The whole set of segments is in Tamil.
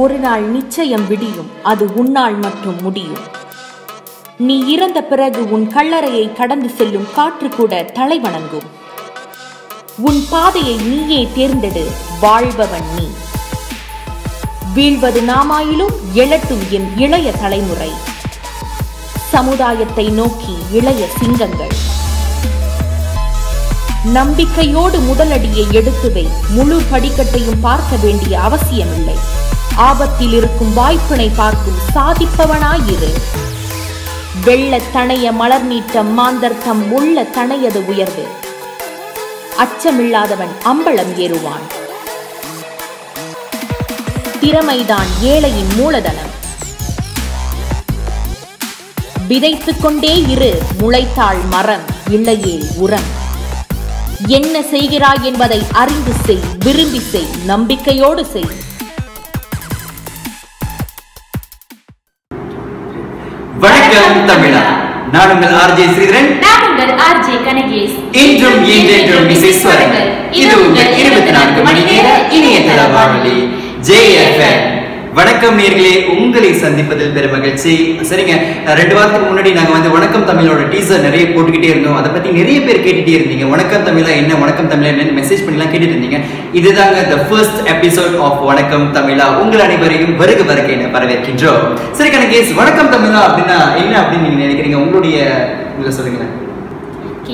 ஒரு நாள் நிச்சயம் விடியும், அது உன்னால் மட்டும் முடியும். நீ இறந்த பிறகு உன் கல்லறையை கடந்து செல்லும் காற்று கூட தலை வணங்கும். உன் பாதையை நீயே தேர்ந்தெடு, வாழ்பவன் நீ. வீழ்வது நாமாயிலும் எழட்டும் என் இளைய தலைமுறை. சமுதாயத்தை நோக்கி இளைய சிங்கங்கள். நம்பிக்கையோடு முதலடியை எடுத்துவை, முழு படிக்கட்டையும் பார்க்க வேண்டிய அவசியமில்லை. ஆபத்தில் இருக்கும் வாய்ப்பினை பார்க்கும் சாதிப்பவனாயிரு. வெள்ள தனைய மலர் நீட்டம் மாந்தர்த்தம் உள்ள தனையது உயர்வு. அச்சமில்லாதவன் அம்பலம் ஏறுவான். திறமைதான் ஏழையின் மூலதனம். விதைத்துக் கொண்டே இரு, முளைத்தாள் மரம், இல்லையே உரம். என்ன செய்கிறாய் என்பதை அறிந்து செய், விரும்பி செய், நம்பிக்கையோடு செய். வணக்கம் தமிழா. நான் உங்கள் ஆர்ஜே ஸ்ரீதரன். நான் உங்கள் ஆர்ஜே கனகேஷ். இன்றும் என்றென்றும் இசைஸ்வரங்கள். இது உங்கள் 24 மணி நேர இணையதள வானொலி JFM. வணக்கம் நேயர்களே, உங்களை சந்திப்பதில் பெரும் மகிழ்ச்சி. சரிங்க, 2 வாரத்துக்கு முன்னாடி நாங்க வணக்கம் தமிழோட டீசர் நிறைய போட்டுக்கிட்டே இருந்தோம். அதை பத்தி நிறைய பேர் கேட்டுட்டே இருந்தீங்க. வணக்கம் தமிழா என்ன, வணக்கம் தமிழா என்னன்னு மெசேஜ் பண்ணிலாம் கேட்டுட்டு இருந்தீங்க. இதுதாங்க the first episode of வணக்கம் தமிழா. உங்கள் அனைவரையும் வருக என வரவேற்கின்றோம். சரி கணேஷ், வணக்கம் தமிழா அப்படின்னா என்ன அப்படின்னு நீங்க நினைக்கிறீங்க? உங்களை சொல்லுங்களேன்.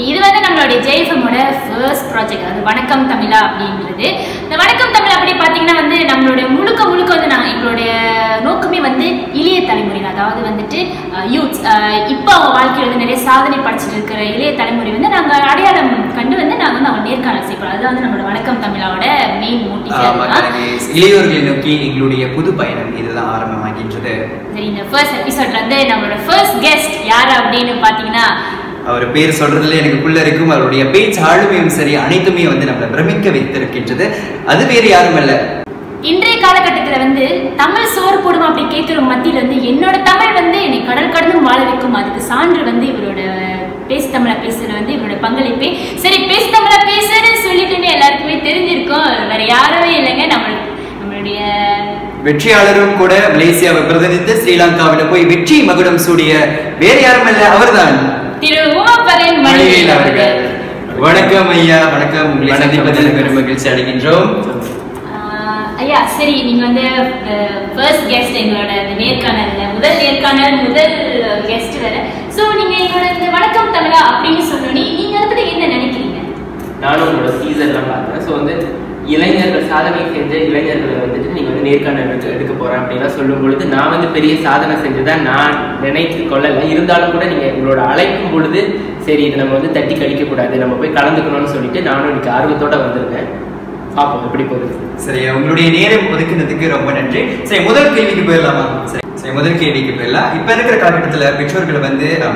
இது நம்மளுடைய JFM-ஓட ஃபர்ஸ்ட் ப்ராஜெக்ட், அது வணக்கம் தமிழா அப்படின்றது. இந்த வணக்கம் தமிழா அப்படி பார்த்தீங்கன்னா நம்மளுடைய முழுக்க நாங்கள் எங்களுடைய நோக்கமே இளைய தலைமுறை, அதாவது யூத்ஸ், இப்போ அவங்க வாழ்க்கையில் நிறைய சாதனை படிச்சுட்டு இருக்கிற இளைய தலைமுறை நாங்கள் அடையாளம் கண்டு நாங்கள் அவங்க நேர்காணல் செய்யப்போம். அதுதான் நம்மளோட வணக்கம் தமிழாவோட மெயின் மோட்டிவ். இளையோர்களை நோக்கி எங்களுடைய புது பயணம் இதுதான் ஆரம்பமாகின்றது. சரி, இந்த ஃபர்ஸ்ட் எபிசோட்ல நம்மளோட ஃபர்ஸ்ட் கெஸ்ட் யார் அப்படின்னு பார்த்தீங்கன்னா, அவர் பேர் சொல்றதுல எனக்குள்ள இருக்கும். அவருடைய பேச்சு ஆளுமையும் சரி அனைத்துமே நம்மளை பிரமிக்க வைத்திருக்கின்றது. அது வேறு யாரும் அல்ல, இன்றைய காலகட்டத்தில் தமிழ் சோறு போடும் அப்படி கேட்கிற மத்தியில் என்னோட தமிழ் என்னை கடல் கடந்தும் வாழ வைக்கும். அதுக்கு சான்று இவரோட பேசு தமிழா பேசுற இவரோட பங்களிப்பே. சரி, பேசு தமிழா பேசுன்னு சொல்லிட்டு எல்லாருக்குமே தெரிஞ்சிருக்கும். வேற யாரவே இல்லைங்க, நம்மளுடைய வெற்றியாளரும் கூட மலேசியாவை பிரதிநிதித்து ஸ்ரீலங்காவில் போய் வெற்றி மகுடம் சூடிய வேறு யாரும் அல்ல, அவர்தான் திரு உமாபரன் மணிவேல் அவர்கள். வணக்கம் ஐயா. வணக்கம். உங்களை சந்திப்பதில் பெரும் மகிழ்ச்சி அடைகின்றோம் ஐயா. சரி, நீங்க ஃபர்ஸ்ட் கெஸ்ட் எங்களோட நேர்காணல்ல, முதல் கெஸ்ட் வேற. சோ நீங்க எங்களோட இந்த வணக்கம் தமிழா அப்படின்னு சொன்னோன்னே நீங்க அதை பத்தி என்ன நினைக்கிறீங்க? நானும் உங்களோட சீசன்லாம் பார்த்தேன். ஸோ இளைஞர்கள் சாதனை செஞ்ச இளைஞர்களை நீங்க நேர்காணல் எடுக்க போறேன் அப்படின்னா சொல்லும் பொழுது நான் பெரிய சாதனை செஞ்சுதான் நான் நினைத்து கொள்ளலை. இருந்தாலும் கூட நீங்க உங்களோட அழைக்கும் பொழுது சரி இது நம்ம தட்டி கழிக்க கூடாது, நம்ம போய் கலந்துக்கணும்னு சொல்லிட்டு நானும் இன்னைக்கு ஆர்வத்தோட வந்திருக்கேன். பார்ப்போம் எப்படி போகுது. சரி, உங்களுடைய நேரம் ஒதுக்குனதுக்கு ரொம்ப நன்றி. சரி, முதல் கேள்விக்கு போயிடலாமா? சரி, முதல் கேள்விக்கு போயிடலாம். இப்ப இருக்கிற காலகட்டத்தில் பெற்றோர்கள்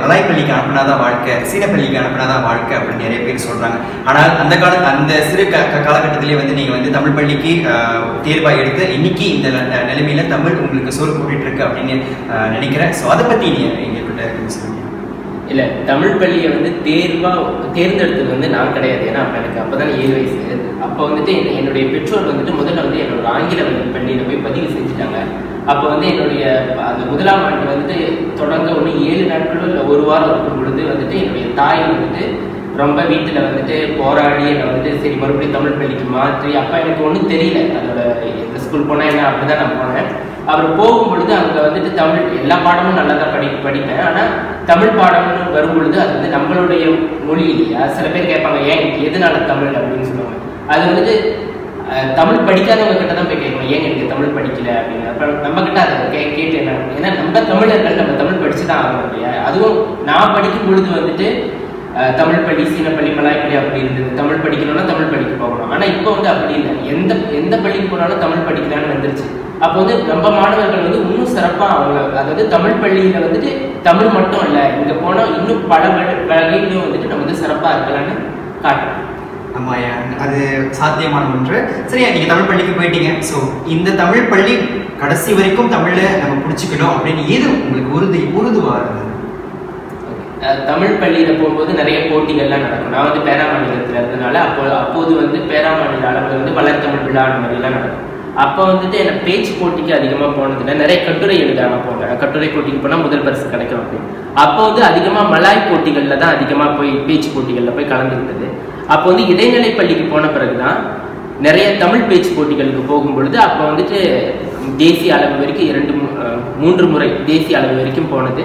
மலாய் பள்ளிக்கு அனுப்பினாதான் வாழ்க்கை, சீன பள்ளிக்கு அனுப்பினாதான் வாழ்க்கை அப்படின்னு நிறைய பேர் சொல்றாங்க. ஆனால் அந்த சிறு காலகட்டத்திலேயே நீங்க தமிழ் பள்ளிக்கு தேர்வாக எடுத்து இன்னைக்கு இந்த நிலைமையில தமிழ் உங்களுக்கு சோறு போட்டுட்டு இருக்கு அப்படின்னு நினைக்கிறேன். ஸோ அதை பத்தி நீங்க எங்ககிட்ட சொல்லுங்க. இல்லை, தமிழ் பள்ளியை தேர்ந்தெடுத்தது நான் கிடையாது. ஏன்னா எனக்கு அப்போதான் 7 வயசு. அப்போ என்னுடைய பெற்றோர் முதல்ல என்னோட ஆங்கில பள்ளியில் போய் பதிவு செஞ்சுட்டாங்க. அப்போ என்னுடைய அந்த முதலாம் ஆண்டு தொடங்க 7 நாட்களோ இல்லை 1 வாரம் இருக்கும் பொழுது என்னுடைய தாய் ரொம்ப வீட்டில் போராடி என்னை சரி மறுபடியும் தமிழ் பள்ளிக்கு மாற்றி, அப்போ எனக்கு ஒன்றும் தெரியல அதோட எந்த ஸ்கூல் போனால் என்ன, அப்படிதான் நான் போனேன். அவர் போகும் பொழுது அங்கே தமிழ் எல்லா பாடமும் நல்லா தான் படிப்பேன். ஆனால் தமிழ் பாடம்னு வரும் பொழுது அது நம்மளுடைய மொழி இல்லையா. சில பேர் கேட்பாங்க ஏன் எதனால தமிழ் அப்படின்னு சொல்லுவாங்க. அது தமிழ் படிக்காதவங்க கிட்ட தான் போய் கேட்கணும் ஏன் எனக்கு தமிழ் படிக்கல அப்படின்னு. அப்போ நம்ம கிட்ட அதை கேட்டு என்ன, ஏன்னா நம்ம தமிழர்கள் நம்ம தமிழ் படிச்சு தான் ஆகணும் இல்லையா. அதுவும் நான் படிக்கும் பொழுது தமிழ் பள்ளி, சீன பள்ளி, மலாய் பள்ளி அப்படி இருந்தது. தமிழ் படிக்கணும்னா தமிழ் பள்ளிக்கு போகணும். ஆனால் இப்போ அப்படி இல்லை, எந்த பள்ளிக்கு போனாலும் தமிழ் படிக்கலான்னு வந்துருச்சு. அப்போ நம்ம மாணவர்கள் இன்னும் சிறப்பாக அவங்க அதாவது தமிழ் பள்ளியில் தமிழ் மட்டும் இல்லை, இங்கே போனால் இன்னும் பல வகையிலும் நம்ம சிறப்பாக இருக்கலான்னு காட்டுறோம். ஆமாயா, அது சாத்தியமான ஒன்று. சரியா, நீங்க தமிழ் பள்ளிக்கு போயிட்டீங்க. ஸோ இந்த தமிழ் பள்ளி கடைசி வரைக்கும் தமிழை நம்ம பிடிச்சிக்கணும் அப்படின்னு ஏது உங்களுக்கு உறுதுவா இருந்தது? தமிழ் பள்ளியில் போகும்போது நிறைய போட்டிகள்லாம் நடக்கும். நான் பேரா மாநிலத்தில் இருந்ததுனால அப்போது பேரா மாநில அளவில் வளர்த்தமிழ் விழா அந்த மாதிரிலாம் நடக்கும். அப்போ வந்துட்டு எனக்கு பேச்சு போட்டிக்கு அதிகமாக போனதில்லை, நிறைய கட்டுரை எழுதாம போனேன். கட்டுரை போட்டிக்கு போனால் முதல் பரிசு கிடைக்கும் அப்படின்னு. அப்போ வந்து அதிகமாக மலாய் போட்டிகளில் தான் அதிகமாக போய் பேச்சு போட்டிகளில் போய் கலந்துக்கிட்டது. அப்போ வந்து இடைநிலை பள்ளிக்கு போன பிறகு தான் நிறைய தமிழ் பேச்சு போட்டிகளுக்கு போகும் பொழுது அப்போ வந்துட்டு தேசிய அளவு வரைக்கும் 2-3 முறை தேசிய அளவு வரைக்கும் போனது.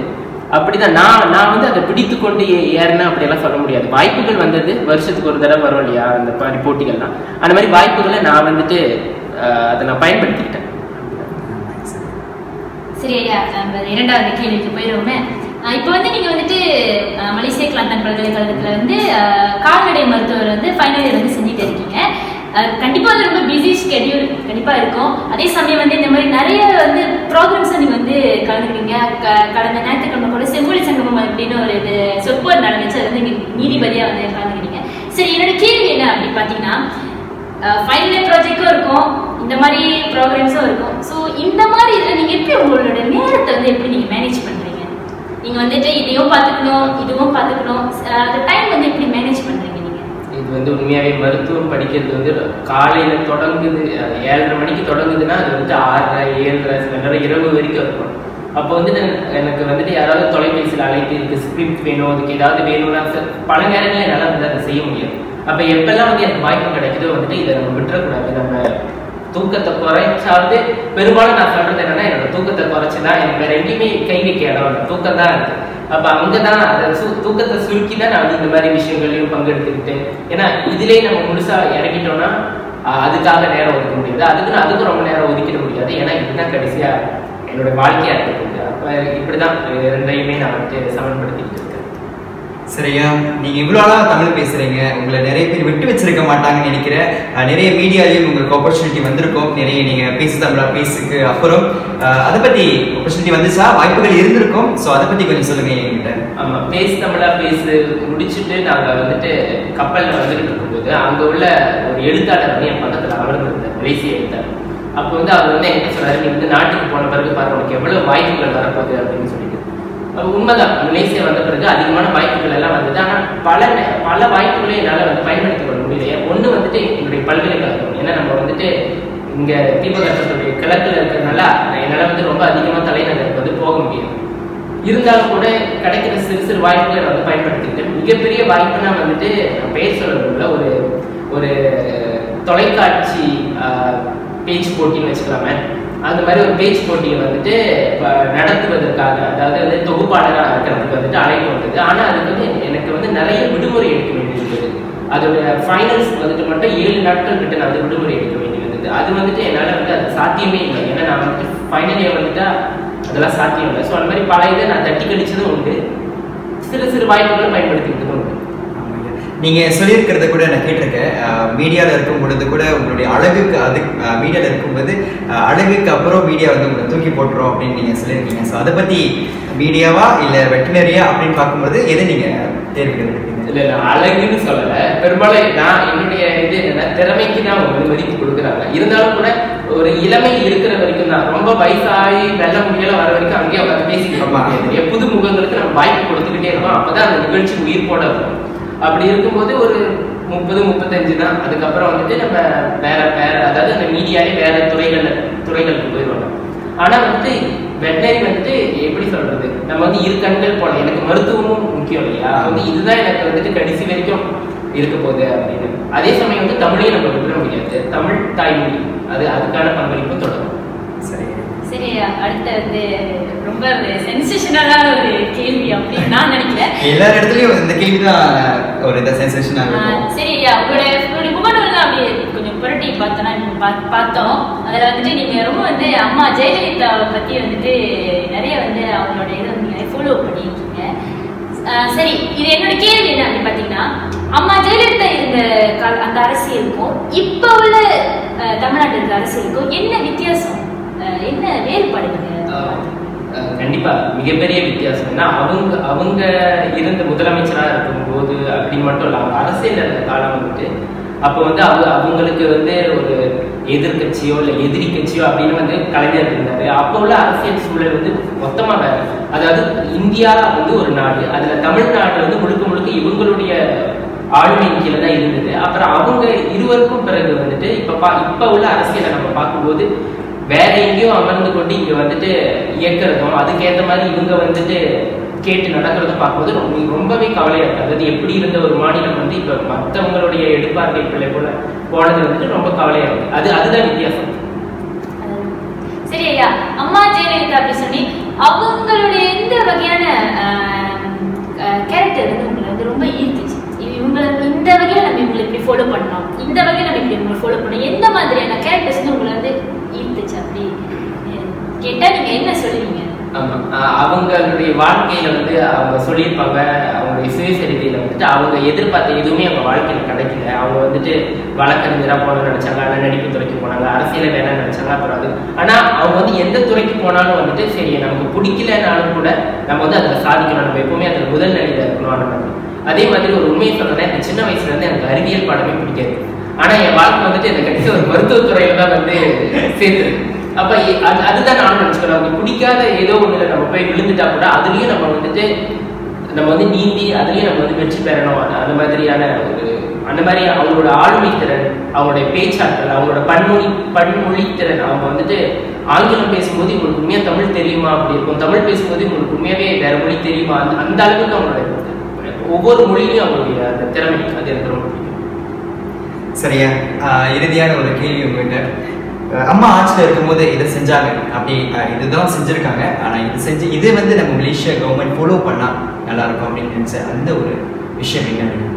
அப்படிதான் நான் வந்து அதை பிடித்து கொண்டு ஏறினேன் அப்படியெல்லாம் சொல்ல முடியாது. வாய்ப்புகள் வந்தது, வருஷத்துக்கு ஒரு தடவை வரும் இல்லையா அந்த மாதிரி போட்டிகள்லாம். அந்த மாதிரி வாய்ப்புகளை நான் வந்துட்டு அதை நான் பயன்படுத்திக்கிட்டேன். சரி ஐயா, நம்ம இரண்டாவது கேள்விக்கு போயிடுவோமே. இப்போ வந்து நீங்க வந்துட்டு மலேசிய கிளாந்தன் பல்கலைக்கழகத்துல வந்து கால்நடை மருத்துவர் வந்து ஃபைனல் இயர் வந்து செஞ்சுட்டு இருக்கீங்க. கண்டிப்பா அது ரொம்ப பிஸி ஸ்கெடியூல் கண்டிப்பா இருக்கும். அதே சமயம் வந்து இந்த மாதிரி நிறைய வந்து ப்ரோக்ராம்ஸ் நீங்க வந்து கலந்துக்கிறீங்க. கடந்த ஞாயிற்றுக்கிழமை கூட செம்மொழி சங்கமம் அப்படின்னு ஒரு இது சொற்பொழிவு நடந்துச்சு, அது வந்து நீதிபதியா வந்து கலந்துக்கிறீங்க. சரி, என்னோட கேள்வி என்ன அப்படின்னு பாத்தீங்கன்னா, ஃபைனல் இயர் ப்ராஜெக்டும் இருக்கும், இந்த மாதிரி ப்ரோக்ராம்ஸும் இருக்கும். ஸோ இந்த மாதிரி இதில் நீங்கள் எப்படி உங்களோட நேரத்தை வந்து எப்படி நீங்கள் மேனேஜ் பண்ணுறீங்க? நீங்கள் வந்துட்டு இதையும் பார்த்துக்கணும், இதுவும் பார்த்துக்கணும், அந்த டைம் வந்து எப்படி மேனேஜ் பண்ணுறீங்க நீங்கள்? இது வந்து உண்மையாகவே மருத்துவம் படிக்கிறது வந்து காலையில் தொடங்குது, 7:30 மணிக்கு தொடங்குதுன்னா அது வந்து 6:30, 7:30 சில நேரம் இரவு வரைக்கும் இருக்கும். அப்போ வந்து எனக்கு வந்துட்டு யாராவது தொலைபேசியில் அழைத்து இதுக்கு ஸ்கிரிப்ட் வேணும், அதுக்கு ஏதாவது வேணும்னா பல நேரங்களில் என்னால் வந்து அதை செய்ய முடியாது. அப்போ எப்பெல்லாம் வந்து எனக்கு வாய்ப்பு கிடைக்குதோ வந்துட்டு இதை நம்ம விட்டுறக்கூடாது. நம்ம தூக்கத்தை குறைச்சாவது, பெரும்பாலும் நான் சொல்றது என்னன்னா என்னோட தூக்கத்தை குறைச்சுதான் எனக்கு வேற எங்கேயுமே கை வைக்க இடம் இல்லை, தூக்கம் தான் இருக்கு. அப்போ அங்கதான் அதை தூக்கத்தை சுருக்கி தான் நான் வந்து இந்த மாதிரி விஷயங்களையும் பங்கெடுத்துக்கிட்டு, ஏன்னா இதுலேயே நம்ம முழுசா இறங்கிட்டோம்னா அதுக்காக நேரம் ஒதுக்க முடியாது, அதுக்கும் ரொம்ப நேரம் ஒதுக்கிட முடியாது. ஏன்னா இதுதான் கடைசியா என்னோட வாழ்க்கையா இருக்குது. அப்போ இப்படிதான் ரெண்டையுமே நான் வந்துட்டு சமன்படுத்திக்கிட்டு இருக்கேன். சரியா, நீங்க இவ்வளவு நாளா தமிழ் பேசுறீங்க, உங்களை நிறைய பேர் விட்டு வச்சிருக்க மாட்டாங்கன்னு நினைக்கிறேன். நிறைய மீடியாலையும் உங்களுக்கு ஆப்பர்ச்சுனிட்டி வந்திருக்கும், நிறைய நீங்க பேசு தமிழா பேசுக்கு அப்புறம் அதை பத்தி ஆப்பர்ச்சுனிட்டி வந்துச்சா, வாய்ப்புகள் இருந்திருக்கும். ஸோ அதை பத்தி கொஞ்சம் சொல்லுங்க என்கிட்ட. ஆமா, பேசு தமிழா பேசு முடிச்சுட்டு நாங்க வந்துட்டு கப்பல்ல வந்துட்டு இருக்கும்போது அங்க உள்ள ஒரு எழுத்தாளர் வந்து என் பக்கத்துல அமர்ந்திருந்தார், மலேசிய எழுத்தாளர். அப்போ வந்து அவர் வந்து என்கிட்ட சொன்னாரு, நீ வந்து நாட்டுக்கு போன பிறகு பாரு உனக்கு எவ்வளவு வாய்ப்புகள் வரப்போகுது அப்படின்னு சொல்லிட்டு. உண்மைதான், மலேசியா வந்த பிறகு அதிகமான வாய்ப்புகள் எல்லாம் வந்தது. ஆனால் பல வாய்ப்புகளை என்னால் வந்து பயன்படுத்திக் கொள்ள முடியல. ஒன்று வந்துட்டு என்னுடைய பல்கலைக்கழகம், ஏன்னா நம்ம வந்துட்டு இங்கே தீபகற்பத்துடைய கிழக்கில் இருக்கிறதுனால என்னால் வந்து ரொம்ப அதிகமாக தலைநகருக்கு வந்து போக முடியும். இருந்தாலும் கூட கிடைக்கிற சிறு வாய்ப்புகளை நான் வந்து பயன்படுத்திக்கிட்டேன். மிகப்பெரிய வாய்ப்புனா வந்துட்டு பெயர் சொல்லணும்ல, ஒரு தொலைக்காட்சி பேச்சு போட்டின்னு வச்சுக்கலாமே, அந்த மாதிரி ஒரு பேச்சு போட்டியை வந்துட்டு நடத்துவதற்காக, அதாவது வந்து தொகுப்பாளராக இருக்கிறதுக்கு வந்துட்டு அழைப்பு வந்தது. ஆனால் அதுக்கு வந்து எனக்கு வந்து நிறைய விடுமுறை எடுக்க வேண்டியிருந்தது. அதோட ஃபைனல்ஸ் வந்துட்டு மட்டும் 7 நாட்கள் கிட்ட நான் வந்து விடுமுறை எடுக்க வேண்டியிருந்தது. அது வந்துட்டு என்னால் வந்து அது சாத்தியமே இல்லை. ஏன்னா நான் வந்துட்டு ஃபைனல் இயர் வந்துட்டா அதெல்லாம் சாத்தியம் இல்லை. ஸோ அந்த மாதிரி பல இதை நான் தட்டி கழிச்சதும் உண்டு, சிறு வாய்ப்புகளை பயன்படுத்திக்கிட்டதும் உண்டு. நீங்க சொல்லியிருக்கிறத கூட நான் கேட்டிருக்கேன். மீடியாவில் இருக்கும் பொழுது கூட உங்களுடைய அழகுக்கு, அது மீடியாவில் இருக்கும்போது அழகுக்கு அப்புறம் மீடியா வந்து உங்களை தூக்கி போட்டுரும் அப்படின்னு நீங்க சொல்லியிருக்கீங்க. ஸோ அதை பத்தி மீடியாவா இல்லை வெட்டினரியா அப்படின்னு பார்க்கும்போது எதை நீங்க தேர்வு எடுப்பீங்க? இல்லை, அழகுன்னு சொல்லலை. பெரும்பாலும் நான் என்னுடைய இது என்னன்னா, திறமைக்கு தான் அவங்க மதிப்பு கொடுக்குறாங்க. இருந்தாலும் கூட ஒரு இளமை இருக்கிற வரைக்கும் தான், ரொம்ப வயசாகி வெள்ள முடியல வர வரைக்கும் அங்கேயே உட்காந்து பேசிக்கிட்டு புது முகங்களுக்கு நம்ம வாய்ப்பு கொடுத்துக்கிட்டே இருக்கோம். அப்போதான் அந்த நிகழ்ச்சி உயிர்ப்போட இருக்கும். அப்படி இருக்கும்போது ஒரு 30-35 தான். அதுக்கப்புறம் வந்துட்டு நம்ம வேற அதாவது அந்த மீடியாலே வேற துறைகளுக்கு போயிடுவாங்க. ஆனால் வந்துட்டு வெட்டனரி வந்துட்டு எப்படி சொல்றது, நம்ம வந்து இரு கண்கள் போல, எனக்கு மருத்துவமும் முக்கியம் இல்லையா, வந்து இதுதான் எனக்கு வந்துட்டு கடைசி வரைக்கும் இருக்க போகுது அப்படின்னு. அதே சமயம் வந்து தமிழையும் நம்ம விட முடியாது, தமிழ் தாய்மொழி, அதுக்கான பங்களிப்பு தொடரும். சரி, அடுத்த வந்து ரொம்ப சென்சேஷனலான ஒரு கேள்வி அப்படின்னு நான் நினைக்கிறேன். எல்லா இடத்துலயும் இந்த கேள்வி தான் ஒரு சென்சேஷனா இருக்கும். சரி, உங்களுடைய முகநூல் தான் அப்படியே கொஞ்சம் புரட்டி பார்த்தோம். அதில் வந்துட்டு நீங்க ரொம்ப வந்து அம்மா ஜெயலலிதாவை பத்தி வந்துட்டு நிறைய வந்து அவங்களோட இதை வந்து நிறைய ஃபாலோ பண்ணியிருக்கீங்க. சரி, இது என்னோட கேள்வி என்ன அப்படின்னு பார்த்தீங்கன்னா, அம்மா ஜெயலலிதா இருந்த அந்த அரசியலுக்கும் இப்போ உள்ள தமிழ்நாட்டில் இருக்க அரசியலுக்கும் என்ன வித்தியாசம், என்ன வேறுபாடுங்க? கண்டிப்பா மிகப்பெரிய வித்தியாசம். ஏன்னா அவங்க இருந்த முதலமைச்சராக இருக்கும்போது அப்படி மட்டும் இல்லை, அவங்க அரசியல் இருந்த காலம் வந்துட்டு அப்போ வந்து அவங்களுக்கு வந்து ஒரு எதிர்கட்சியோ இல்லை எதிரி கட்சியோ அப்படின்னு வந்து கலைஞர் இருந்தாரு. அப்போ உள்ள அரசியல் சூழல் வந்து மொத்தமாக வேறு. அதாவது இந்தியா வந்து ஒரு நாடு, அதுல தமிழ்நாடு வந்து முழுக்க இவங்களுடைய ஆளுமையின் கீழே தான் இருந்தது. அப்புறம் அவங்க இருவருக்கும் பிறகு வந்துட்டு இப்ப உள்ள அரசியலை நம்ம பார்க்கும்போது வேற எங்கேயோ அமர்ந்து கொண்டு இங்க வந்துட்டு இயக்கிறதும் அதுக்கேற்ற மாதிரி இவங்க வந்துட்டு கேட்டு நடக்கிறதும் பார்க்கும்போது ரொம்பவே கவலையா இருக்கு. அதாவது எப்படி இருந்த ஒரு மாநிலம் வந்து இப்ப மற்றவங்களுடைய எதிர்பார்ப்புகளை போல போனது வந்துட்டு ரொம்ப கவலையா இருக்கு. அதுதான் வித்தியாசம். சரி ஐயா, அம்மா ஜெயலலிதா அப்படி சொல்லி அவங்களுடைய எந்த வகையான கேரக்டர் வந்து உங்களை வந்து ரொம்ப ஈர்த்துச்சு? இவங்களை இந்த வகையில நம்ம இவங்களை இப்படி ஃபாலோ பண்ணோம், இந்த வகையில நம்ம இப்படி இவங்களை ஃபாலோ பண்ணோம், எந்த மாதிரியான கேரக்டர்ஸ் வந்து உங்களை வந்து ஈர்த்துச்சு அப்படி கேட்டா நீங்க என்ன சொல்லுவீங்க? அவங்களுடைய வாழ்க்கையில வந்து அவங்க சொல்லியிருப்பாங்க, அவங்களுடைய சுயசரிதையில வந்துட்டு அவங்க எதிர்பார்த்த எதுவுமே அவங்க வாழ்க்கையில கிடைக்கல. அவங்க வந்துட்டு வழக்கறிஞராக போகணும்னு நினைச்சாங்க, ஆனால் நடிப்பு துறைக்கு போனாங்க, அரசியல வேணாம்னு நினைச்சாங்க. அப்புறம் அது ஆனா அவங்க வந்து எந்த துறைக்கு போனாலும் வந்துட்டு சரி நமக்கு பிடிக்கலனாலும் கூட நம்ம வந்து அதில் சாதிக்கணும், நம்ம எப்பவுமே அதில் முதல் நிலையில இருக்கணும் அந்த மாதிரி. அதே மாதிரி ஒரு உண்மையை சொல்றேன், எனக்கு சின்ன வயசுல இருந்து எனக்கு அறிவியல் பாடமே பிடிக்காது. ஆனா என் வாழ்க்கை வந்துட்டு எனக்கு கிடைச்ச ஒரு மருத்துவத்துறையில தான் வந்து சேர்த்து. அப்ப அதுதான் நான் நினைச்சுக்கிறேன், அவங்க பிடிக்காத ஏதோ ஒண்ணுல நம்ம போய் விழுந்துட்டா கூட அதுலயும் நம்ம வந்து நீந்தி அதுலயும் நம்ம வந்து வெற்றி பெறணும். அந்த மாதிரியான அந்த மாதிரி அவங்களோட ஆளுமை திறன், அவங்களுடைய பேச்சாற்றல், அவங்களோட பன்மொழி திறன், அவங்க வந்துட்டு ஆங்கிலம் பேசும்போது உங்களுக்கு உண்மையா தமிழ் தெரியுமா அப்படி இருக்கும், தமிழ் பேசும்போது உங்களுக்கு உண்மையாவே வேற மொழி தெரியுமா, அந்த அளவுக்கு அவங்களோட ஒவ்வொரு மொழியிலையும் அவங்களுடைய அந்த திறமை அது எனக்கு ரொம்ப பிடிக்கும். சரியா, இறுதியான ஒரு கேள்வி உங்ககிட்ட. அம்மா ஆட்சியில் இருக்கும்போது இதை செஞ்சாங்க, அப்படி இதுதான் செஞ்சிருக்காங்க, ஆனா இது வந்து நம்ம மலேசியா கவர்மெண்ட் ஃபாலோ பண்ணா நல்லா இருக்கும் அப்படின்னு நினைச்ச அந்த ஒரு விஷயம் என்ன?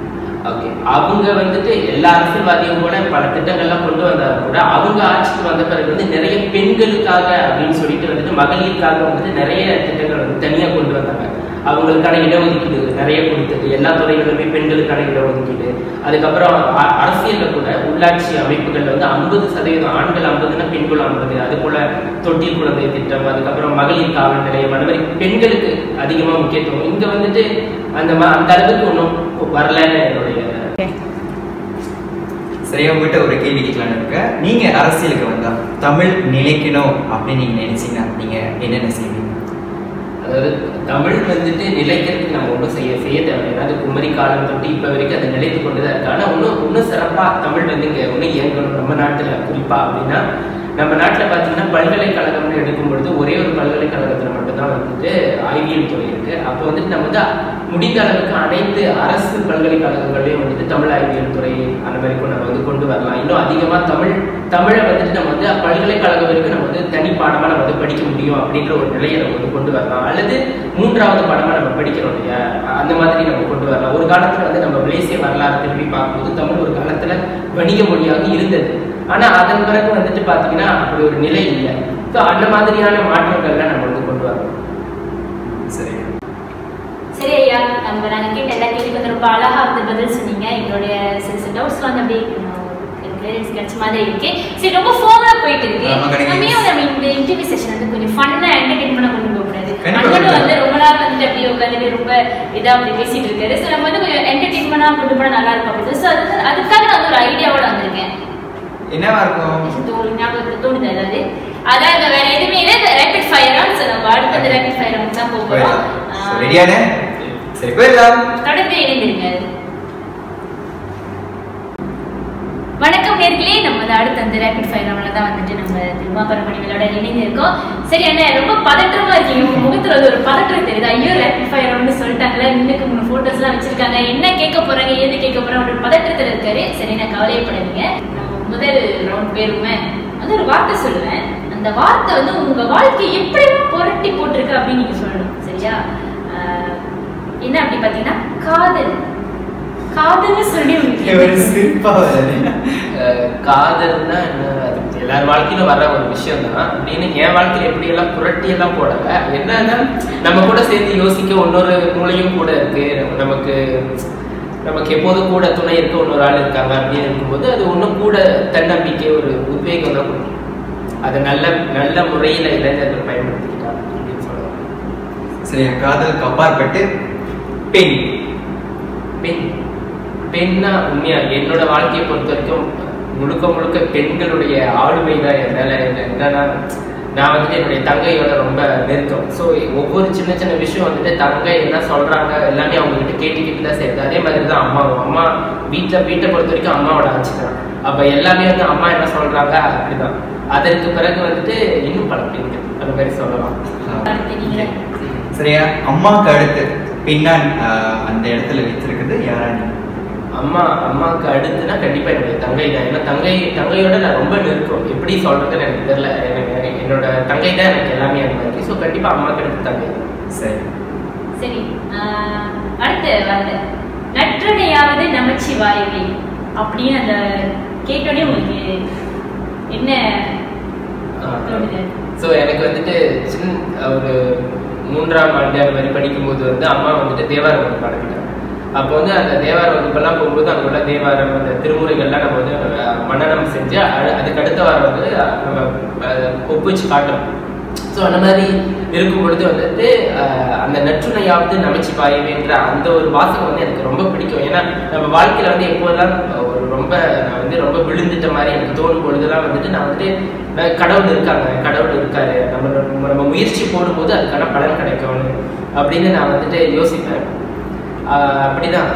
ஓகே, அவங்க வந்துட்டு எல்லா அரசியல்வாதியும் கூட பல திட்டங்கள்லாம் கொண்டு வந்தாலும் கூட அவங்க ஆட்சிக்கு வந்த பிறகு வந்து நிறைய பெண்களுக்காக அப்படின்னு சொல்லிட்டு வந்துட்டு மகளிருக்காக வந்துட்டு நிறைய திட்டங்கள் வந்து தனியா கொண்டு வந்தாங்க. அவங்களுக்கான இடஒதுக்கீடு நிறைய கொடுத்தது, எல்லா துறைகளிலுமே பெண்களுக்கான இடஒதுக்கீடு. அதுக்கப்புறம் அரசியல்ல கூட உள்ளாட்சி அமைப்புகள்ல வந்து 50% ஆண்கள் 50னா பெண்கள் 50, அது போல தொட்டில் குழந்தை திட்டம், அதுக்கப்புறம் மகளிர் காவல் நிலையம், அந்த மாதிரி பெண்களுக்கு அதிகமா முக்கியத்துவம். இங்க வந்துட்டு அந்த அளவுக்கு ஒன்றும் வரலன்னு என்னுடைய. சரியா, உங்ககிட்ட ஒரு கேள்வி கேட்கலான்னு இருக்க. நீங்க அரசியலுக்கு வந்தா தமிழ் நிலைக்கணும் அப்படின்னு நீங்க நினைச்சீங்கன்னா நீங்க என்னென்ன செய்வீங்க? அதாவது தமிழ் வந்துட்டு நிலைக்கிறதுக்கு நம்ம ஒன்றும் செய்ய தேவையில்லை. அது குமரி காலம் தொட்டு இப்போ வரைக்கும் அதை நிலைத்து கொண்டு தான் இருக்கு. ஆனால் இன்னும் சிறப்பாக தமிழ் வந்து இங்கே ஒன்றும் இயங்கணும் நம்ம நாட்டில் குறிப்பாக அப்படின்னா. நம்ம நாட்டில் பார்த்தீங்கன்னா பல்கலைக்கழகம்னு எடுக்கும் பொழுது ஒரே ஒரு பல்கலைக்கழகத்தில் மட்டும்தான் வந்துட்டு அறிவியல் துறை இருக்கு. அப்போ வந்துட்டு நம்ம வந்து முடிந்த அளவுக்கு அனைத்து அரசு பல்கலைக்கழகங்களையும் வந்துட்டு தமிழ் அறிவியல் துறை அந்த மாதிரி நம்ம வந்து கொண்டு வரலாம். இன்னும் அதிகமாக தமிழை வந்துட்டு நம்ம வந்து பல்கலைக்கழகம் வரைக்கும் நம்ம வந்து தனி பாடமாக நம்ம வந்து படிக்க முடியும் அப்படின்ற ஒரு நிலையை நம்ம வந்து கொண்டு வரலாம். அல்லது 3வது பாடமாக நம்ம படிக்கிறோம் இல்லையா, அந்த மாதிரி நம்ம கொண்டு வரலாம். ஒரு காலத்தில் வந்து நம்ம மலேசிய வரலாறு திரும்பி பார்க்கும்போது தமிழ் ஒரு காலத்தில் வணிக மொழியாக இருந்தது. ஆனால் அதன் பிறகு வந்துட்டு பார்த்தீங்கன்னா அப்படி ஒரு நிலை இல்லை. ஸோ அந்த மாதிரியான மாற்றங்கள்லாம் நம்ம வந்து கொண்டு வரணும். சரி ஐயா, நாங்க கேட்ட எல்லா கேள்விக்கு வந்து ரொம்ப அழகா வந்து பதில் சொன்னீங்க. எங்களுடைய சில டவுட்ஸ் வந்து அப்படியே கிளியரன்ஸ் கிடைச்ச மாதிரி இருக்கு. சரி, ரொம்ப ஃபார்மலா போயிட்டு இருக்கு. நம்ம இந்த இன்டர்வியூ செஷன் வந்து கொஞ்சம் ஃபன்னா என்டர்டெயின்மெண்டா கொண்டு போக கூடாது. அண்ணனும் வந்து ரொம்ப நாள் வந்துட்டு அப்படியே உட்காந்துட்டு ரொம்ப இதா அப்படி பேசிட்டு இருக்காரு. ஸோ நம்ம வந்து கொஞ்சம் என்டர்டெயின்மெண்டா கொண்டு போனா நல்லா இருக்கும் அப்படின்னு. ஸோ அதுக்காக நான் வந்து ஒரு ஐடியாவோட வந்திருக்கேன். என்னவா இருக்கும் ஞாபகத்துக்கு தோணுது. அதாவது வேற எதுவுமே இல்லை, ரேபிட் ஃபயர் ரவுண்ட்ஸ். நம்ம அடுத்த ரேபிட் ஃபயர் ரவுண்ட்ஸ் தான் போகிறோம். ரெடியானே? சரி, போயிடலாம். தொடர்ந்து இணைந்திருங்க. வணக்கம் நேர்களே, நம்ம அடுத்த அந்த ரேபிட் ஃபயர் ரவுண்ட்ல தான் வந்துட்டு நம்ம திருமாபரமணி விளையாட இணைந்திருக்கோம். சரி அண்ணா, ரொம்ப பதற்றமா இருக்கீங்க, உங்க முகத்துல வந்து ஒரு பதற்றம் தெரியுது. ஐயோ ரேபிட் ஃபயர் ரவுண்ட் சொல்லிட்டாங்களா, இன்னுக்கு உங்க போட்டோஸ் எல்லாம் வச்சிருக்காங்க, என்ன கேட்க போறாங்க ஏது கேட்க போறாங்க அப்படின்னு பதற்றத்துல இருக்காரு. சரி, நான் கவலையப்படாதீங்க. முதல் ரவுண்ட் பேருமே வந்து ஒரு வார்த்தை சொல்லுவேன். அந்த வார்த்தை வந்து உங்க வாழ்க்கையை எப்படி புரட்டி போட்டிருக்கு அப்படின்னு நீங்க சொல்லணும். சரியா? என்ன அப்படி பாத்தீங்கன்னா காதல். காதல்னு சொல்லி காதல்னா எல்லார் வாழ்க்கையிலும் வர்ற ஒரு விஷயம் தான் அப்படின்னு என் வாழ்க்கையில எப்படி எல்லாம் புரட்டி எல்லாம் போடல. என்னன்னா நம்ம கூட சேர்ந்து யோசிக்க இன்னொரு மூளையும் கூட இருக்கு. நமக்கு எப்போதும் கூட துணை இருக்க இன்னொரு ஆள் இருக்காங்க அப்படின்னு இருக்கும்போது அது இன்னும் கூட தன்னம்பிக்கை, ஒரு உத்வேகம் தான் கொடுக்கும். அதை நல்ல முறையில இளைஞர்கள் பயன்படுத்திக்கிட்டாங்க அப்படின்னு சொல்லுவாங்க. சரி, காதலுக்கு அப்பாற்பட்டு பெண்ணா உண்மையா என்னோட வாழ்க்கையை பொறுத்த வரைக்கும் முழுக்க பெண்களுடைய ஆளுமை தான் என் மேல. என்னன்னா நான் வந்துட்டு என்னுடைய தங்கையோட ரொம்ப நெருக்கம். ஸோ ஒவ்வொரு சின்ன சின்ன விஷயம் வந்துட்டு தங்கை என்ன சொல்றாங்க எல்லாமே அவங்க கிட்ட கேட்டுக்கிட்டு தான் செய்யுது. அதே மாதிரி தான் அம்மா வீட்டை பொறுத்த வரைக்கும் அம்மாவோட ஆட்சி தான். அப்போ எல்லாமே வந்து அம்மா என்ன சொல்றாங்க அப்படிதான். அதற்கு பிறகு வந்துட்டு இன்னும் பல பிரிவுகள் அந்த மாதிரி சொல்லலாம். சரியா, அம்மாவுக்கு அடுத்து பின்னான் அந்த இடத்துல வச்சிருக்குது யாரா? அம்மாவுக்கு அடுத்துனா கண்டிப்பா என்னுடைய தங்கை தான். ஏன்னா தங்கையோட நான் ரொம்ப நெருக்கம். எப்படி சொல்றதுன்னு எனக்கு தெரியல. என்னோட தங்கை தான் எனக்கு எல்லாமே அந்த மாதிரி. ஸோ கண்டிப்பா அம்மாவுக்கு அடுத்து தங்கை தான். சரி, அடுத்து வந்து நற்றனையாவது நமச்சிவாயவே அப்படின்னு அந்த கேட்டோடனே உங்களுக்கு என்ன தோணுது? ஸோ எனக்கு வந்துட்டு ஒரு 3ஆம் ஆண்டு அந்த மாதிரி படிக்கும்போது வந்து அம்மா வந்துட்டு தேவாரம் வந்து பாடிட்டாங்க. அப்போ வந்து அந்த தேவார வகுப்பெல்லாம் போகும்போது அங்கே உள்ள தேவாரம் அந்த திருமுறைகள்லாம் நம்ம வந்து மனனம் செஞ்சு அதுக்கு அடுத்த வாரம் வந்து நம்ம ஒப்புச்சு காட்டுறோம். ஸோ அந்த மாதிரி இருக்கும் பொழுது வந்துட்டு அந்த நற்றுணையாவது நமச்சிவாயவேன்ற அந்த ஒரு வாசகம் வந்து எனக்கு ரொம்ப பிடிக்கும். ஏன்னா நம்ம வாழ்க்கையில வந்து எப்போதெல்லாம் ஒரு நான் வந்து ரொம்ப விழுந்துட்ட மாதிரி எனக்கு தோணும் பொழுதெல்லாம் வந்துட்டு நான் வந்துட்டு கடவுள் இருக்காரு, நம்ம முயற்சி போடும்போது அதுக்கான பலன் கிடைக்கும் அப்படின்னு நான் வந்துட்டு யோசிப்பேன். அப்படிதான்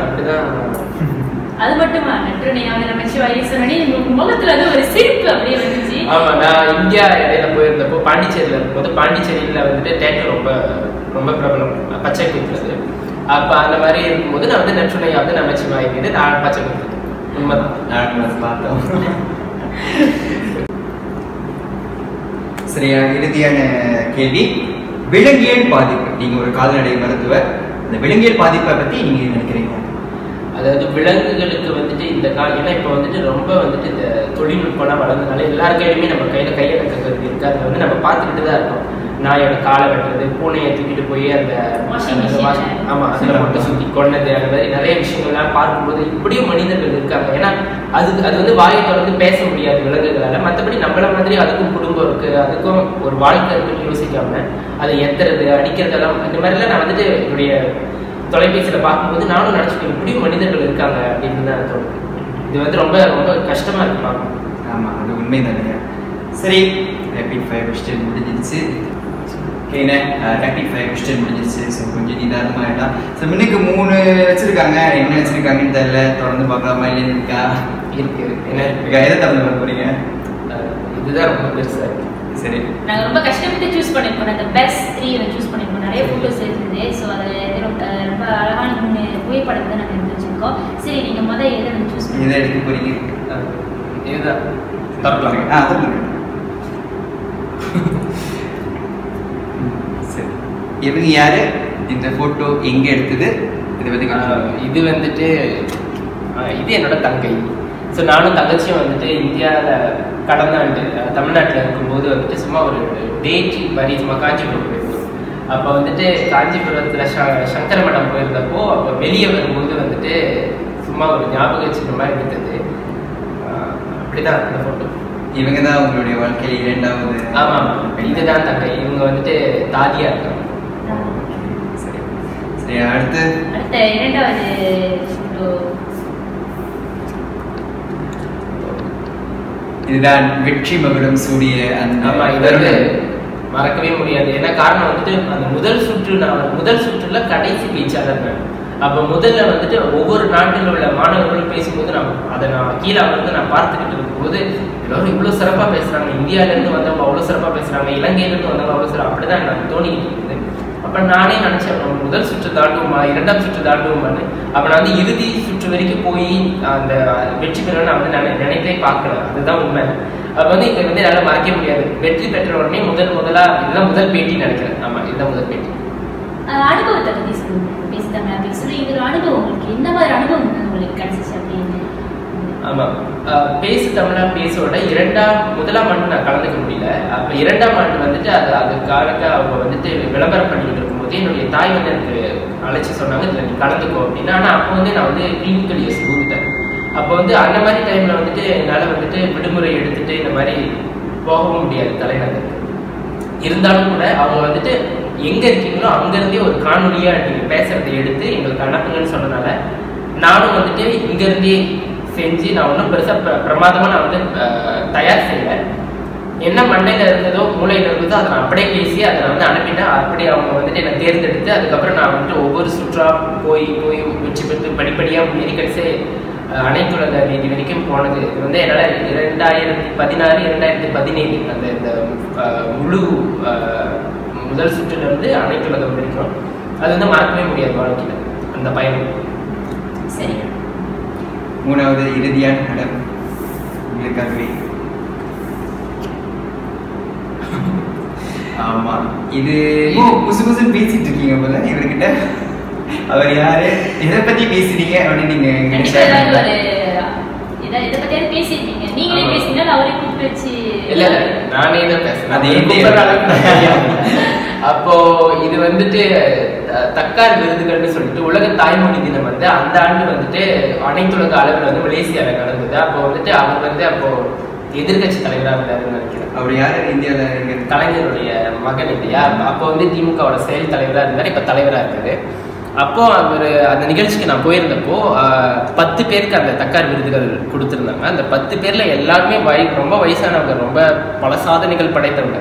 அது மட்டுமா நற்றுணையாவது நமச்சிவாய சொன்னே முகத்துல அது ஒரு சிரிப்பு அப்படியே வந்துச்சு. ஆமா, நான் இந்தியா இடையில போயிருந்தப்போ பாண்டிச்சேரியில இருக்கும்போது பாண்டிச்சேரியில வந்துட்டு தேட்டர் ரொம்ப ரொம்ப பிரபலம், பச்சை குத்துறது. அப்ப அந்த மாதிரி இருக்கும்போது நான் வந்து நற்றுணையாவது நமச்சிவாய மீது நான் பச்சை குத்துறது உண்மைதான் பார்த்தோம். சரியா, இறுதியான கேள்வி, விலங்கியல் பாதிப்பு. நீங்க ஒரு கால்நடை மருத்துவர், இந்த விலங்கியல் பாதிப்பை பத்தி நீங்க நினைக்கிறீங்க? அதாவது விலங்குகளுக்கு வந்துட்டு இந்த ஏன்னா இப்போ வந்துட்டு ரொம்ப வந்துட்டு இந்த தொழில்நுட்பம்லாம் வளர்ந்ததுனால எல்லார் கையிலுமே நம்ம கையடக்கிறது இருக்கு. அதை வந்து நம்ம பார்த்துக்கிட்டு தான் இருக்கோம். நாயோட காலை வெட்டுறது, பூனையை தூக்கிட்டு போய் அந்த அதில் மட்டும் சுற்றி கொண்டது, அந்த மாதிரி நிறைய விஷயங்கள்லாம் பார்க்கும்போது இப்படியும் மனிதர்கள் இருக்காங்க. ஏன்னா அது வந்து வாயை தொடர்ந்து பேச முடியாது விலங்குகளால். மற்றபடி நம்மள மாதிரி அதுக்கும் குடும்பம் இருக்கு, அதுக்கும் ஒரு வாழ்க்கை இருக்குன்னு யோசிக்காம அதை எத்துறது அடிக்கிறதெல்லாம் இந்த மாதிரிலாம் நான் வந்துட்டு என்னுடைய தொலைபேசியில பார்க்கும்போது நானும் நினைச்சுக்கேன் இப்படியும் மனிதர்கள் இருக்காங்க அப்படின்னு தான் தோணுது. இது வந்து ரொம்ப ரொம்ப கஷ்டமா இருக்கு பார்க்கணும். ஆமா, அது உண்மைதானே. சரி, ரேபிட் ஃபயர் கொஸ்டின் முடிஞ்சிருச்சு. ஓகேண்ணே, ரேபிட் ஃபயர் கொஸ்டின் முடிஞ்சிருச்சு. ஸோ கொஞ்சம் நிதானமாக ஆகிடலாம். ஸோ இன்னைக்கு 3 வச்சிருக்காங்க, என்ன வச்சிருக்காங்கன்னு தெரியல. தொடர்ந்து பார்க்கலாமா இல்லைன்னு இருக்கா? இருக்கு. என்ன எதை தமிழ் வர போறீங்க? இதுதான் ரொம்ப பெருசா இருக்கு. சரி, நாங்க ரொம்ப கஷ்டப்பட்டு சூஸ் பண்ணிருக்கோம். அந்த பெஸ்ட் 3 சூஸ் பண்ணிருக்கோம். நிறைய போட்டோஸ் இருக்குது. ஸோ அதில் ரொம்ப அழகான 3 புகைப்படத்தை நாங்கள் எடுத்து வச்சிருக்கோம். சரி, நீங்க முதல் எதை சூஸ் பண்ணி எதை எடுக்க போறீங்க? இதுதான் தரலாம். சரி, இவங்க யாரு? இந்த போட்டோ எங்க எடுத்தது? இதை பத்தி இது வந்துட்டு இது என்னோட தங்கை. ஸோ நானும் தங்கச்சியும் வந்துட்டு இந்தியாவில் கடந்த ஆண்டு தமிழ்நாட்டில் இருக்கும்போது வந்துட்டு சும்மா ஒரு டேட் மாதிரி சும்மா காஞ்சிபுரம் போயிருந்தோம். அப்போ வந்துட்டு காஞ்சிபுரத்தில் சங்கர மடம் போயிருந்தப்போ அப்போ வெளியே வரும்போது வந்துட்டு சும்மா ஒரு ஞாபக சின்ன மாதிரி இருந்தது. அப்படிதான் அந்த ஃபோட்டோ. இவங்க தான் உங்களுடைய வாழ்க்கையில் 2வது? ஆமாம், இதுதான் தங்கை. இவங்க வந்துட்டு தாதியா இருக்காங்க. சரி சரி, அடுத்த 2வது ஃபோட்டோ. இதுதான் வெற்றி மகுடம் சூடிய அந்த. ஆமா, இது மறக்கவே முடியாது. ஏன்னா காரணம் வந்துட்டு அந்த முதல் சுற்றுல கடைசி பேச்சாளர் நான். அப்போ முதல்ல வந்துட்டு ஒவ்வொரு நாட்டில் உள்ள மாணவர்களும் பேசும்போது நான் கீழே வந்து நான் பார்த்துக்கிட்டு இருக்கும்போது எல்லாரும் இவ்வளோ சிறப்பாக பேசுறாங்க, இந்தியாவிலேருந்து வந்தவங்க அவ்வளோ சிறப்பாக பேசுறாங்க, இலங்கையிலேருந்து வந்தவங்க அவ்வளோ சிறப்பு, அப்படிதான் எனக்கு தோணிக்கிட்டு இருக்குது. அப்போ நானே நினைச்சேன் முதல் சுற்று தாண்டுவோமா 2ஆம் சுற்று தாண்டுவோமான்னு. அப்போ நான் வந்து இறுதி சுற்று வரைக்கும் போய் அந்த வெற்றி பெறணும்னு நான் வந்து நினைத்தே பார்க்கல. அதுதான் உண்மை. அப்போ வந்து இதை வந்து என்னால் மறக்க முடியாது. வெற்றி பெற்ற உடனே முதலா இதுதான் முதல் பேட்டி நினைக்கிறேன். ஆமா, இதுதான் முதல் பேட்டி. அனுபவத்தை பற்றி பேசிட்டாங்க அப்படின்னு சொல்லி இது ஒரு அனுபவம். உங்களுக்கு என்ன மாதிரி அனுபவம் உங்களுக்கு கிடைச்சிச்சு அப்படின்னு? ஆமா, பேசு தமிழா பேசோட 1ஆம் ஆண்டு நான் கலந்துக்க முடியல. அப்ப 2ஆம் ஆண்டு வந்துட்டு அதுக்காக அவங்க வந்துட்டு விளம்பரம் பண்ணிட்டு இருக்கும்போது என்னுடைய தாய் வந்து எனக்கு அழைச்சி சொன்னாங்க, இதுல நீ கலந்துக்கோ அப்படின்னு. ஆனா அப்போ வந்து நான் வந்து கிளினிக்கல் இயர்ஸ் கொடுத்தேன். அப்போ வந்து அந்த மாதிரி டைம்ல வந்துட்டு என்னால் வந்துட்டு விடுமுறை எடுத்துட்டு இந்த மாதிரி போகவும் முடியாது தலைநகருக்கு. இருந்தாலும் கூட அவங்க வந்துட்டு எங்க இருக்கீங்களோ அங்கிருந்தே ஒரு காணொலியா நீங்க பேசுறதை எடுத்து எங்களுக்கு அனுப்புங்கன்னு சொன்னதுனால நானும் வந்துட்டு இங்கிருந்தே செஞ்சு நான் ஒன்றும் பெருசாக பிரமாதமாக நான் வந்து தயார் செய்யலை. என்ன மண்டையில் இருந்ததோ மூளையில் இருந்ததோ அதை நான் அப்படியே பேசி அதை நான் வந்து அனுப்பிட்டேன். அப்படி அவங்க வந்துட்டு என்னை தேர்ந்தெடுத்து அதுக்கப்புறம் நான் வந்துட்டு ஒவ்வொரு சுற்றா போய் போய் வெற்றி பெற்று படிப்படியாக முன்னேறி கடைசி அனைத்துலக நீதி வரைக்கும் போனது. இது வந்து என்னால் 2016 2017 அந்த இந்த முழு முதல் சுற்றுல இருந்து அனைத்துலகம் வரைக்கும் அது வந்து மறக்கவே முடியாது வாழ்க்கையில் அந்த பயணம். சரி, 3வது இறுதியான இடம் உங்களுக்காகவே. ஆமா, இது புதுசு புதுசு பேசிட்டு இருக்கீங்க போல இவர்கிட்ட. அவர் யாரு, எதை பத்தி பேசுறீங்க அப்படின்னு நீங்க பேசிருக்கீங்க. நீங்களே பேசுறீங்க, அவரே கூப்பிட்டு வச்சு. இல்ல நானே தான் பேசுறேன். அப்போ இது வந்துட்டு தக்கார் விருதுகள்னு சொல்லிட்டு உலக தாய்மொழி தினம் வந்து அந்த ஆண்டு வந்துட்டு அனைத்துலக அளவில் வந்து மலேசியாவில் நடந்தது. அப்போ வந்துட்டு அவர் வந்து அப்போ எதிர்கட்சி தலைவராக இருந்தாருன்னு நினைக்கிறேன். அவர் யாரு, இந்தியாவில் கலைஞருடைய மகன் இல்லையா? அப்போ வந்து திமுகவோட செயல் தலைவராக இருந்தார், இப்போ தலைவராக இருக்காரு. அப்போ அவர் அந்த நிகழ்ச்சிக்கு நான் போயிருந்தப்போ 10 பேருக்கு அந்த தக்கார் விருதுகள் கொடுத்துருந்தாங்க. அந்த 10 பேர்ல எல்லாருமே ரொம்ப வயசானவங்க, ரொம்ப பல சாதனைகள் படைத்தவங்க.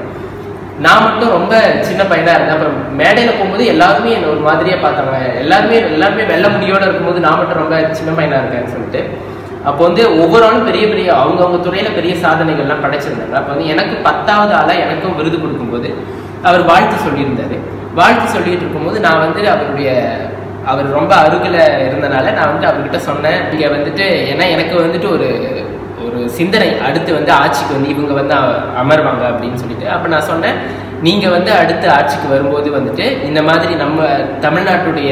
நான் மட்டும் ரொம்ப சின்ன பையனா இருந்தேன். அப்போ மேடையில் போகும்போது எல்லாருமே என்ன ஒரு மாதிரியே பார்த்தாங்க. எல்லாருமே வெள்ள முடியோடு இருக்கும்போது நான் மட்டும் ரொம்ப சின்ன பையனா இருக்கேன்னு சொல்லிட்டு அப்போ வந்து ஒவ்வொரு ஆளும் பெரிய பெரிய அவங்கவுங்க துறையில பெரிய சாதனைகள்லாம் படைச்சிருந்தாங்க. அப்போ வந்து எனக்கு 10வது ஆளா எனக்கும் விருது கொடுக்கும்போது அவர் வாழ்த்து சொல்லியிருந்தாரு. வாழ்த்து சொல்லிட்டு இருக்கும்போது நான் வந்து அவர் ரொம்ப அருகில் இருந்தனால நான் வந்து அவர்கிட்ட சொன்னேன், இங்கே வந்துட்டு ஏன்னா எனக்கு வந்துட்டு ஒரு சிந்தனை அடுத்து வந்து ஆட்சிக்கு வந்து இவங்க வந்து அமர்வாங்க அப்படின்னு சொல்லிட்டு. அப்போ நான் சொன்னேன், நீங்கள் வந்து அடுத்து ஆட்சிக்கு வரும்போது வந்துட்டு இந்த மாதிரி நம்ம தமிழ்நாட்டுடைய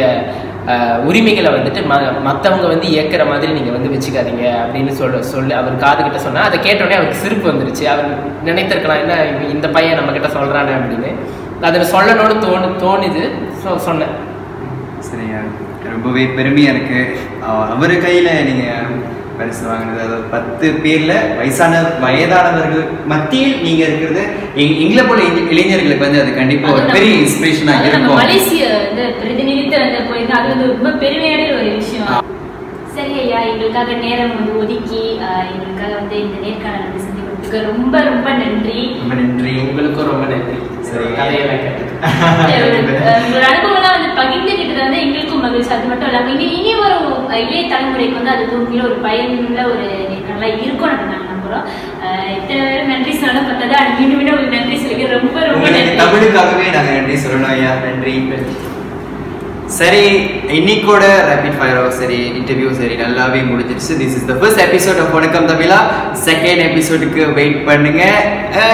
உரிமைகளை வந்துட்டு மற்றவங்க வந்து இயக்கிற மாதிரி நீங்கள் வந்து வச்சுக்காதீங்க அப்படின்னு சொல்லி அவர் காதுகிட்ட சொன்னால் அதை கேட்டோடனே அவருக்கு சிரிப்பு வந்துருச்சு. அவர் நினைத்திருக்கலாம், என்ன இந்த பையன் நம்ம கிட்ட சொல்கிறானே அப்படின்னு. அதை சொல்லணும்னு தோணுது. சொன்னேன். சரியா, ரொம்பவே பெருமையா இருக்கு. அவரு கையில நீங்க பரிசு வாங்கினது, அதாவது 10 பேர்ல வயதானவர்கள் மத்தியில் நீங்க இருக்கிறது எங்களை போல இளைஞர்களுக்கு வந்து அது கண்டிப்பா ஒரு பெரிய இன்ஸ்பிரேஷனா இருக்கும். மலேசிய பிரதிநிதித்துவ போயிருந்தா அது வந்து ரொம்ப பெருமையான ஒரு விஷயம். சரி ஐயா, எங்களுக்காக நேரம் வந்து ஒதுக்கி எங்களுக்காக வந்து இந்த நேர்காணல் வந்து செஞ்சு கொடுத்துக்க ரொம்ப ரொம்ப நன்றி. ரொம்ப நன்றி. உங்களுக்கும் ரொம்ப நன்றி. உங்களோட அனுபவம்லாம் வந்து பகிர்ந்துகிட்டது வந்து எங்களுக்கும் மகிழ்ச்சி. அது மட்டும் இல்லாம இனி வரும் இளைய தலைமுறைக்கு வந்து அது உண்மையில ஒரு பயனுள்ள ஒரு நேர்காணலா இருக்கும் நாங்க நம்புறோம். இத்தனை பேரும் நன்றி சொல்ல பார்த்ததா மீண்டும் ஒரு நன்றி சொல்லி ரொம்ப ரொம்ப நன்றி. தமிழுக்காகவே நாங்க நன்றி சொல்லணும் ஐயா. நன்றி. சரி, இன்னைக்கோட ரேபிட் ஃபயரோ சரி இன்டர்வியூ சரி நல்லாவே முடிஞ்சிருச்சு. This is the first episode of Vanakkam Tamizha. Second எபிசோடுக்கு வெயிட் பண்ணுங்க,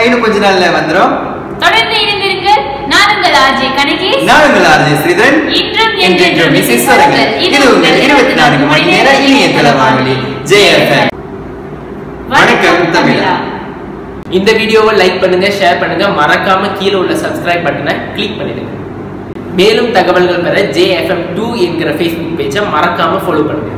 இன்னும் கொஞ்ச நாள்ல வந்துடும். தொடர்ந்து இணைந்திருங்க. நான் உங்கள் ஆர்ஜே கனகி, நான் உங்கள் ஆர்ஜே ஸ்ரீதரன். இன்றும் என்றென்றும் மிஸ்ஸஸ் வரங்கள். இது உங்கள் 24 மணி நேர இணையதள வானொலி JFM. வணக்கம் தமிழா. இந்த வீடியோவை லைக் பண்ணுங்க, ஷேர் பண்ணுங்க, மறக்காம கீழே உள்ள சப்ஸ்கிரைப் பட்டனை கிளிக் பண்ணிடுங்க. மேலும் தகவல்கள் பெற JFM2 என்கிற Facebook பேஜை மறக்காம ஃபாலோ பண்ணுங்க.